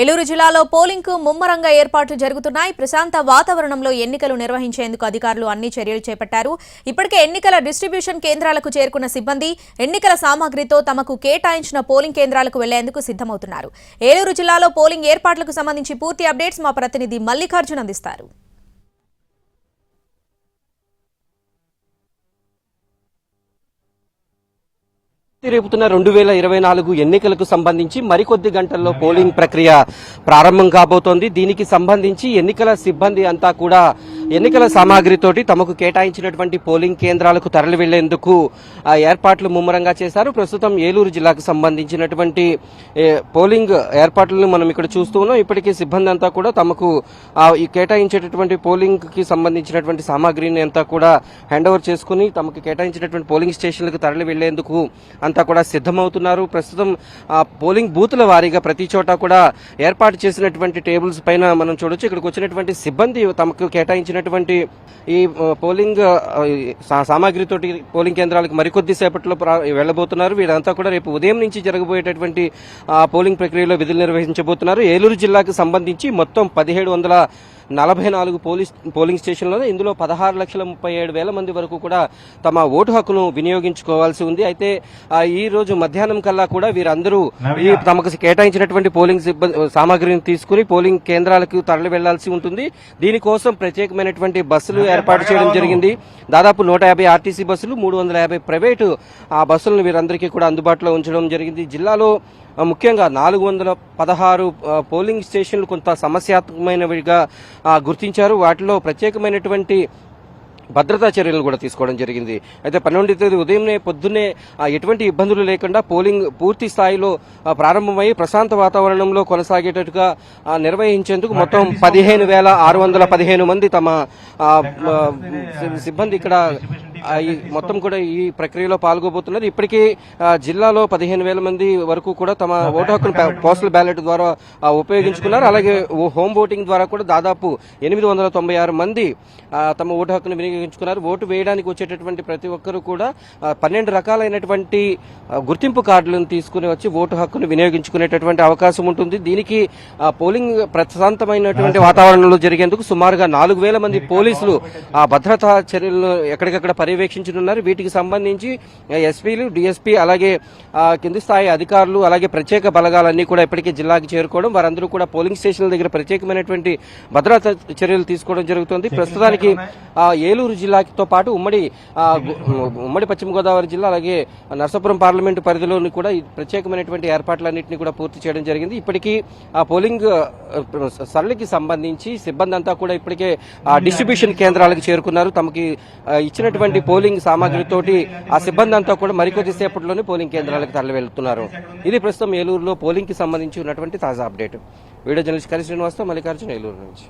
ఏలూరు జిల్లాలో పోలింగ్ కు ముమ్మరంగా ఏర్పాట్లు జరుగుతున్నాయి. ప్రశాంత వాతావరణంలో ఎన్నికలు నిర్వహించేందుకు అధికారులు అన్ని చర్యలు చేపట్టారు. ఇప్పటికే ఎన్నికల డిస్ట్రిబ్యూషన్ కేంద్రాలకు చేరుకున్న సిబ్బంది ఎన్నికల సామాగ్రితో తమకు కేటాయించిన పోలింగ్ కేంద్రాలకు వెళ్లేందుకు సిద్ధమవుతున్నారు. ఏలూరు జిల్లాలో పోలింగ్ ఏర్పాట్లకు సంబంధించి పూర్తి అప్డేట్స్ మా ప్రతినిధి మల్లికార్జున్ అందిస్తారు. రేపుతున్న 2024 ఎన్నికలకు సంబంధించి మరికొద్ది గంటల్లో పోలింగ్ ప్రక్రియ ప్రారంభం కాబోతోంది. దీనికి సంబంధించి ఎన్నికల సిబ్బంది అంతా కూడా ఎన్నికల సామాగ్రితోటి తమకు కేటాయించినటువంటి పోలింగ్ కేంద్రాలకు తరలి వెళ్లేందుకు ఏర్పాట్లు ముమ్మరంగా చేశారు. ప్రస్తుతం ఏలూరు జిల్లాకు సంబంధించినటువంటి పోలింగ్ ఏర్పాట్లను మనం ఇక్కడ చూస్తూ ఉన్నాం. ఇప్పటికీ సిబ్బంది అంతా కూడా తమకు ఈ కేటాయించేటటువంటి పోలింగ్ కి సంబంధించినటువంటి సామాగ్రిని అంతా కూడా హ్యాండ్ ఓవర్ చేసుకుని తమకు కేటాయించినటువంటి పోలింగ్ స్టేషన్లకు తరలి వెళ్లేందుకు అంతా కూడా సిద్ధమవుతున్నారు. ప్రస్తుతం పోలింగ్ బూతుల వారీగా ప్రతి చోట కూడా ఏర్పాటు చేసినటువంటి టేబుల్స్ పైన మనం చూడొచ్చు. ఇక్కడికి వచ్చినటువంటి సిబ్బంది తమకు కేటాయించినటువంటి ఈ పోలింగ్ సామాగ్రితోటి పోలింగ్ కేంద్రాలకు మరికొద్ది సేపట్లో వెళ్లబోతున్నారు. వీరంతా కూడా రేపు ఉదయం నుంచి జరగబోయేటటువంటి పోలింగ్ ప్రక్రియలో విధులు నిర్వహించబోతున్నారు. ఏలూరు జిల్లాకు సంబంధించి మొత్తం 1744 పోలింగ్ స్టేషన్లలో ఇందులో 16,37,000 మంది వరకు కూడా తమ ఓటు హక్కును వినియోగించుకోవాల్సి ఉంది. అయితే ఈ రోజు మధ్యాహ్నం కల్లా కూడా వీరందరూ తమకు కేటాయించినటువంటి పోలింగ్ సామాగ్రిని తీసుకుని పోలింగ్ కేంద్రాలకు తరలి వెళ్లాల్సి ఉంటుంది. దీనికోసం ప్రత్యేకమైనటువంటి బస్సులు ఏర్పాటు చేయడం జరిగింది. దాదాపు 150 ఆర్టీసీ బస్సులు, 350 ప్రైవేటు బస్సులను వీరందరికీ కూడా అందుబాటులో ఉంచడం జరిగింది. జిల్లాలో ముఖ్యంగా 416 పోలింగ్ స్టేషన్లు కొంత సమస్యాత్మకమైనవిగా గుర్తించారు. వాటిలో ప్రత్యేకమైనటువంటి భద్రతా చర్యలను కూడా తీసుకోవడం జరిగింది. అయితే 12వ తేదీ ఉదయంనే పొద్దున్నే ఎటువంటి ఇబ్బందులు లేకుండా పోలింగ్ పూర్తి స్థాయిలో ప్రారంభమై ప్రశాంత వాతావరణంలో కొనసాగేటట్టుగా నిర్వహించేందుకు మొత్తం 15,615 మంది తమ సిబ్బంది ఇక్కడ మొత్తం కూడా ఈ ప్రక్రియలో పాల్గొబోతున్నారు. ఇప్పటికీ జిల్లాలో 15,000 మంది వరకు కూడా తమ ఓటు హక్కును పోస్టల్ బ్యాలెట్ ద్వారా ఉపయోగించుకున్నారు. అలాగే హోమ్ ఓటింగ్ ద్వారా కూడా దాదాపు 896 మంది తమ ఓటు హక్కును వినియోగించుకున్నారు. ఓటు వేయడానికి వచ్చేటటువంటి ప్రతి ఒక్కరూ కూడా 12 రకాలైనటువంటి గుర్తింపు కార్డులను తీసుకుని వచ్చి ఓటు హక్కును వినియోగించుకునేటటువంటి అవకాశం ఉంటుంది. దీనికి పోలింగ్ ప్రశాంతమైనటువంటి వాతావరణంలో జరిగేందుకు సుమారుగా 4,000 మంది పోలీసులు భద్రతా చర్యలను ఎక్కడికక్కడ పర్యవేక్షించనున్నారు. వీటికి సంబంధించి ఎస్పీలు, డిఎస్పీ, అలాగే కింది స్థాయి అధికారులు, అలాగే ప్రత్యేక బలగాలన్నీ కూడా ఇప్పటికే జిల్లాకి చేరుకోవడం, వారందరూ కూడా పోలింగ్ స్టేషన్ల దగ్గర ప్రత్యేకమైనటువంటి భద్రతా చర్యలు తీసుకోవడం జరుగుతుంది. ప్రస్తుతానికి ఏలూరు జిల్లాతో పాటు ఉమ్మడి పశ్చిమ గోదావరి జిల్లా, అలాగే నర్సాపురం పార్లమెంటు పరిధిలోని కూడా ప్రత్యేకమైనటువంటి ఏర్పాట్లన్నింటినీ కూడా పూర్తి చేయడం జరిగింది. ఇప్పటికీ పోలింగ్ సరళికి సంబంధించి సిబ్బంది అంతా కూడా ఇప్పటికే డిస్ట్రిబ్యూషన్ కేంద్రాలకు చేరుకున్నారు. తమకి ఇచ్చినటువంటి పోలింగ్ సామాగ్రితోటి ఆ సిబ్బంది అంతా కూడా మరికొద్ది సేపట్లోనే పోలింగ్ కేంద్రాలకు తరలి వెళ్తున్నారు. ఇది ప్రస్తుతం ఏలూరులో పోలింగ్ కి సంబంధించి ఉన్నటువంటి తాజా అప్డేట్. వీడియో జర్నలిస్ట్ కరి శ్రీనివాస్తో మల్లికార్జున, ఏలూరు నుంచి.